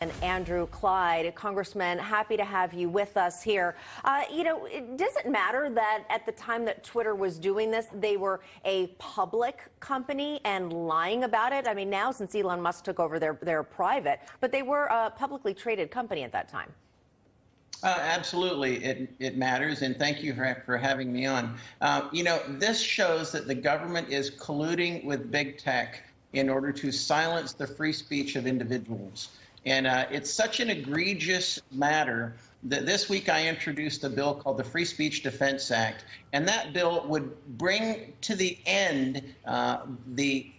And Andrew Clyde, Congressman, happy to have you with us here. Does it matter that at the time that Twitter was doing this, they were a public company and lying about it? I mean, now since Elon Musk took over, they're private, but they were a publicly traded company at that time. Absolutely, it matters, and thank you for having me on. This shows that the government is colluding with big tech in order to silence the free speech of individuals. And it's such an egregious matter that this week I introduced a bill called the Free Speech Defense Act, and that bill would bring to the end the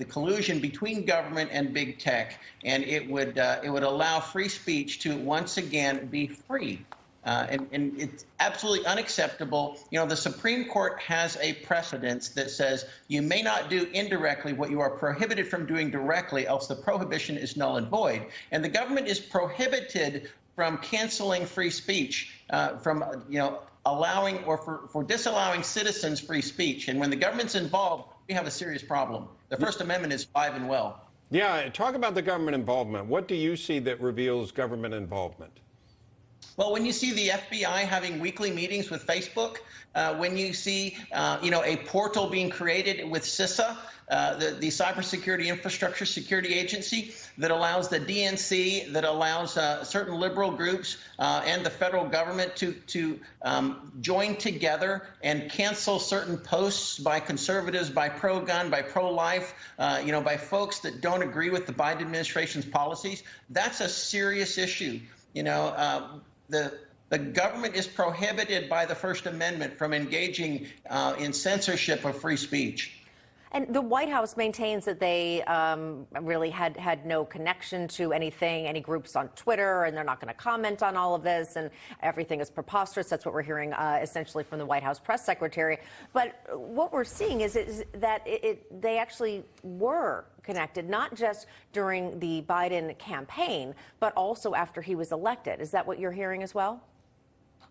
collusion between government and big tech, and it would allow free speech to once again be free. And it's absolutely unacceptable. The Supreme Court has a precedence that says you may not do indirectly what you are prohibited from doing directly, else the prohibition is null and void. And the government is prohibited from canceling free speech, from allowing or for disallowing citizens free speech. And when the government's involved, we have a serious problem. The First Amendment is alive and well. Yeah, talk about the government involvement. What do you see that reveals government involvement? Well, when you see the FBI having weekly meetings with Facebook, when you see, a portal being created with CISA, the Cybersecurity Infrastructure Security Agency, that allows the DNC, that allows certain liberal groups and the federal government to join together and cancel certain posts by conservatives, by pro-gun, by pro-life, by folks that don't agree with the Biden administration's policies, that's a serious issue. The government is prohibited by the First Amendment from engaging in censorship of free speech. And the White House maintains that they really had no connection to any groups on Twitter, and they're not going to comment on all of this, and everything is preposterous. That's what we're hearing essentially from the White House press secretary. But what we're seeing is that they actually were connected, not just during the Biden campaign, but also after he was elected. Is that what you're hearing as well?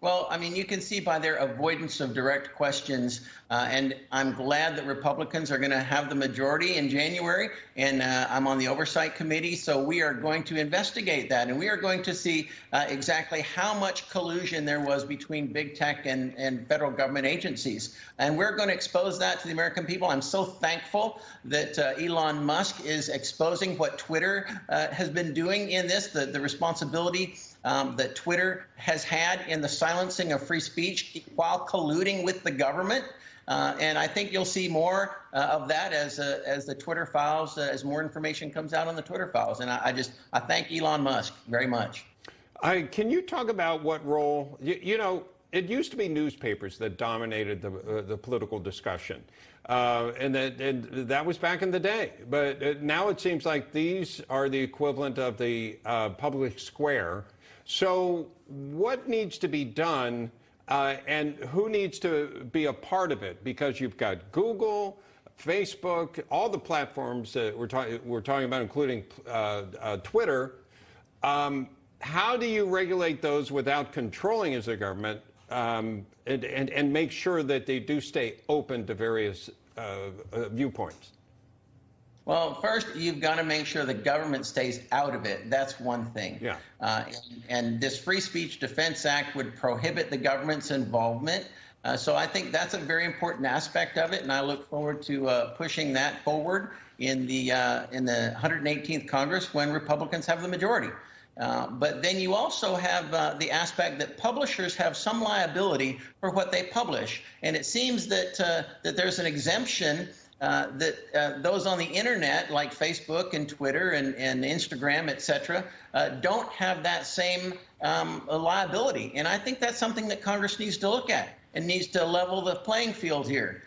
Well, I mean, you can see by their avoidance of direct questions, and I'm glad that Republicans are going to have the majority in January, and I'm on the Oversight Committee, so we are going to investigate that, and we are going to see exactly how much collusion there was between big tech and federal government agencies. And we're going to expose that to the American people. I'm so thankful that Elon Musk is exposing what Twitter has been doing in this, the responsibility that Twitter has had in the silencing of free speech while colluding with the government. And I think you'll see more of that as the Twitter files, as more information comes out on the Twitter files. And I thank Elon Musk very much. Can you talk about what role, it used to be newspapers that dominated the political discussion. And that was back in the day. But now it seems like these are the equivalent of the public square. So what needs to be done and who needs to be a part of it? Because you've got Google, Facebook, all the platforms that we're talking about, including Twitter. How do you regulate those without controlling as a government and make sure that they do stay open to various viewpoints? Well, first, you've got to make sure the government stays out of it. That's one thing. Yeah. And this Free Speech Defense Act would prohibit the government's involvement. So I think that's a very important aspect of it, and I look forward to pushing that forward in the 118th Congress when Republicans have the majority. But then you also have the aspect that publishers have some liability for what they publish, and it seems that there's an exemption that those on the internet, like Facebook and Twitter and Instagram, et cetera, don't have that same liability. And I think that's something that Congress needs to look at and needs to level the playing field here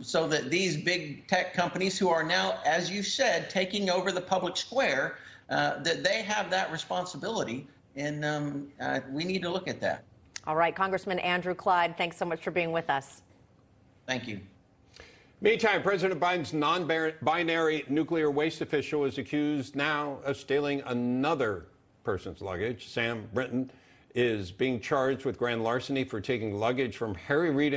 so that these big tech companies who are now, as you said, taking over the public square, that they have that responsibility. And we need to look at that. All right, Congressman Andrew Clyde, thanks so much for being with us. Thank you. Meantime, President Biden's non-binary nuclear waste official is accused now of stealing another person's luggage. Sam Brinton is being charged with grand larceny for taking luggage from Harry Reid